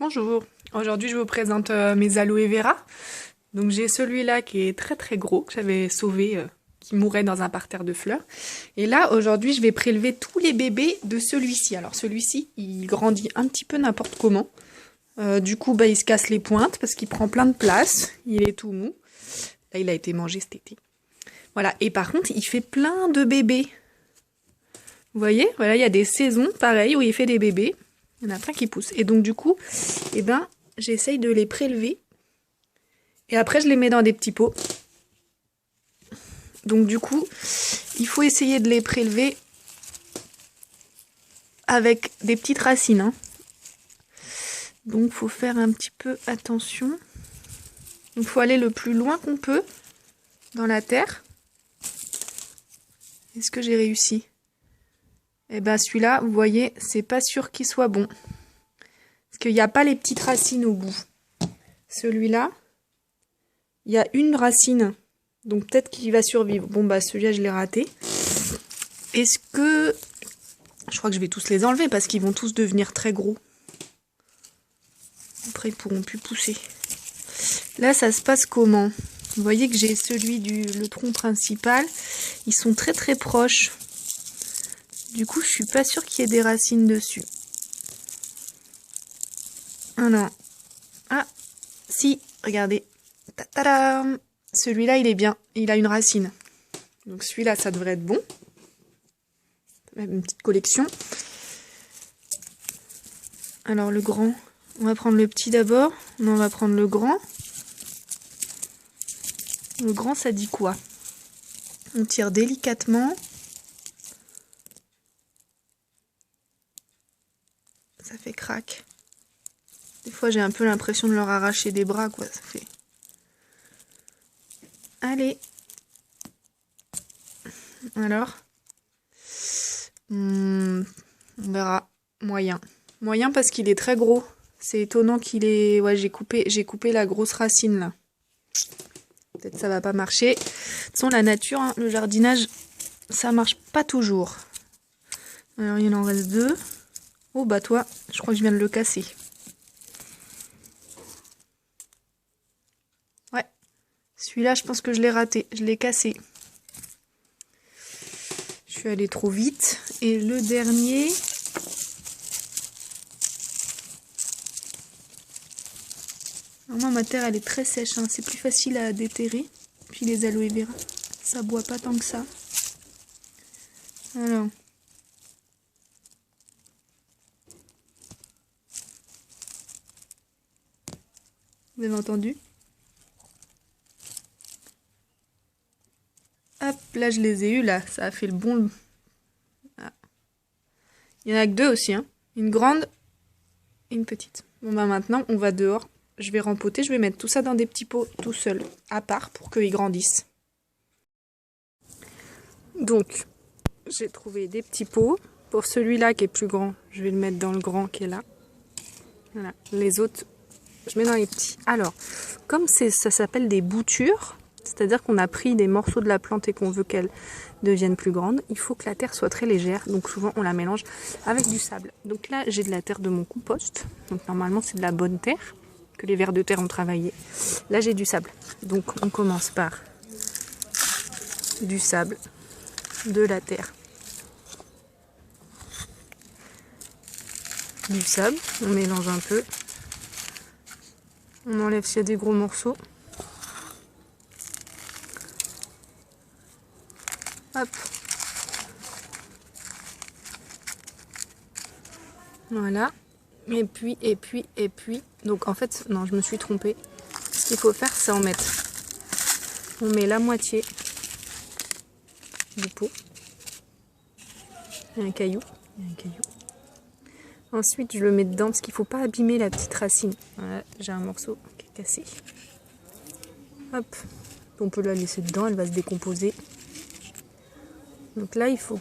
Bonjour, aujourd'hui je vous présente mes aloe vera. Donc j'ai celui-là qui est très très gros, que j'avais sauvé, qui mourait dans un parterre de fleurs. Et là aujourd'hui je vais prélever tous les bébés de celui-ci. Alors celui-ci il grandit un petit peu n'importe comment. Du coup il se casse les pointes parce qu'il prend plein de place, il est tout mou. Là il a été mangé cet été. Voilà, et par contre il fait plein de bébés. Vous voyez, voilà, il y a des saisons pareilles où il fait des bébés. Il y en a plein qui poussent. Et donc du coup, eh ben, j'essaye de les prélever. Et après, je les mets dans des petits pots. Donc du coup, il faut essayer de les prélever avec des petites racines. Hein. Donc il faut faire un petit peu attention. Il faut aller le plus loin qu'on peut dans la terre. Est-ce que j'ai réussi ? Eh ben celui-là, vous voyez, c'est pas sûr qu'il soit bon. Parce qu'il n'y a pas les petites racines au bout. Celui-là, il y a une racine. Donc peut-être qu'il va survivre. Bon bah celui-là, je l'ai raté. Est-ce que... Je crois que je vais tous les enlever parce qu'ils vont tous devenir très gros. Après, ils pourront plus pousser. Là, ça se passe comment ? Vous voyez que j'ai celui le tronc principal. Ils sont très très proches. Du coup, je suis pas sûre qu'il y ait des racines dessus. Ah non. Ah, si, regardez. Ta-ta-da ! Celui-là, il est bien. Il a une racine. Donc celui-là, ça devrait être bon. Une petite collection. Alors le grand, on va prendre le petit d'abord. Non, on va prendre le grand. Le grand, ça dit quoi? On tire délicatement. Ça fait crac. Des fois, j'ai un peu l'impression de leur arracher des bras, quoi. Ça fait... Allez. Alors, on verra. Moyen. Moyen parce qu'il est très gros. C'est étonnant qu'il est... Ouais, j'ai coupé la grosse racine, là. Peut-être ça va pas marcher. De toute façon, la nature, hein, le jardinage, ça marche pas toujours. Alors, il en reste deux. Oh, bah toi, je crois que je viens de le casser. Ouais. Celui-là, je pense que je l'ai raté. Je l'ai cassé. Je suis allée trop vite. Et le dernier... Alors moi, ma terre, elle est très sèche. Hein. C'est plus facile à déterrer. Puis les aloe vera, ça boit pas tant que ça. Alors... Vous avez entendu? Hop, là je les ai eus, là. Ça a fait le bon... Ah. Il y en a que deux aussi, hein. Une grande et une petite. Bon bah maintenant, on va dehors. Je vais rempoter, je vais mettre tout ça dans des petits pots tout seul, à part, pour qu'ils grandissent. Donc, j'ai trouvé des petits pots. Pour celui-là qui est plus grand, je vais le mettre dans le grand qui est là. Voilà. Les autres, je mets dans les petits. Alors, comme ça s'appelle des boutures, c'est-à-dire qu'on a pris des morceaux de la plante et qu'on veut qu'elle devienne plus grande, il faut que la terre soit très légère. Donc souvent, on la mélange avec du sable. Donc là, j'ai de la terre de mon compost. Donc normalement, c'est de la bonne terre que les vers de terre ont travaillé. Là, j'ai du sable. Donc on commence par du sable, de la terre, du sable. On mélange un peu. On enlève s'il y a des gros morceaux. Hop. Voilà. Et puis. Donc en fait, non, je me suis trompée. Ce qu'il faut faire, c'est en mettre. On met la moitié du pot. Il y a un caillou. Ensuite, je le mets dedans parce qu'il ne faut pas abîmer la petite racine. Voilà, j'ai un morceau qui est cassé. Hop. On peut la laisser dedans, elle va se décomposer. Donc là, il faut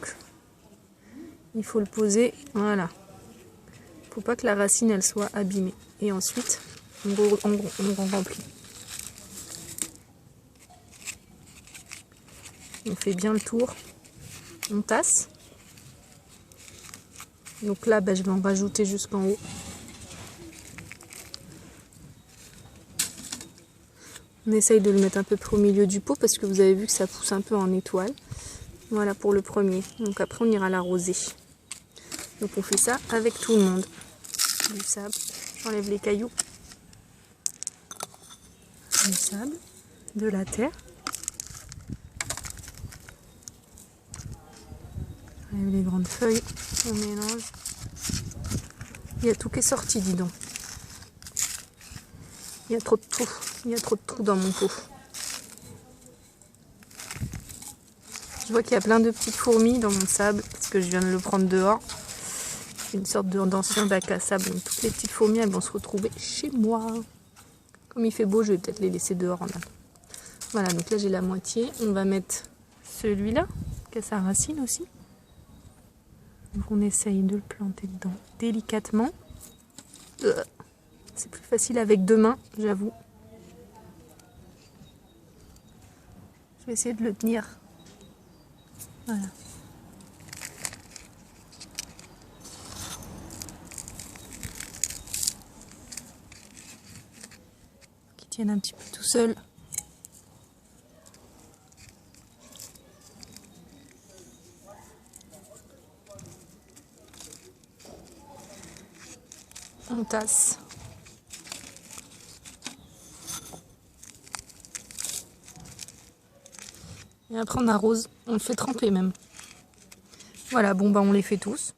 le poser. Voilà. Il ne faut pas que la racine elle soit abîmée. Et ensuite, on remplit. On fait bien le tour. On tasse. Donc là, je vais en rajouter jusqu'en haut. On essaye de le mettre à peu près au milieu du pot parce que vous avez vu que ça pousse un peu en étoile. Voilà pour le premier. Donc après on ira l'arroser. Donc on fait ça avec tout le monde. Du sable. J'enlève les cailloux. Du sable. De la terre. J'enlève les grandes feuilles. On mélange. Il y a tout qui est sorti, dis donc. Il y a trop de trous. Il y a trop de trous dans mon pot. Je vois qu'il y a plein de petites fourmis dans mon sable parce que je viens de le prendre dehors. C'est une sorte d'ancien bac à sable. Donc toutes les petites fourmis, elles vont se retrouver chez moi. Comme il fait beau, je vais peut-être les laisser dehors en attendant. Voilà, donc là j'ai la moitié. On va mettre celui-là, qui a sa racine aussi. Donc on essaye de le planter dedans délicatement. C'est plus facile avec deux mains, j'avoue. Je vais essayer de le tenir. Voilà. Qui tienne un petit peu tout seul. On tasse. Et après on arrose, on le fait tremper même. Voilà, bon bah on les fait tous.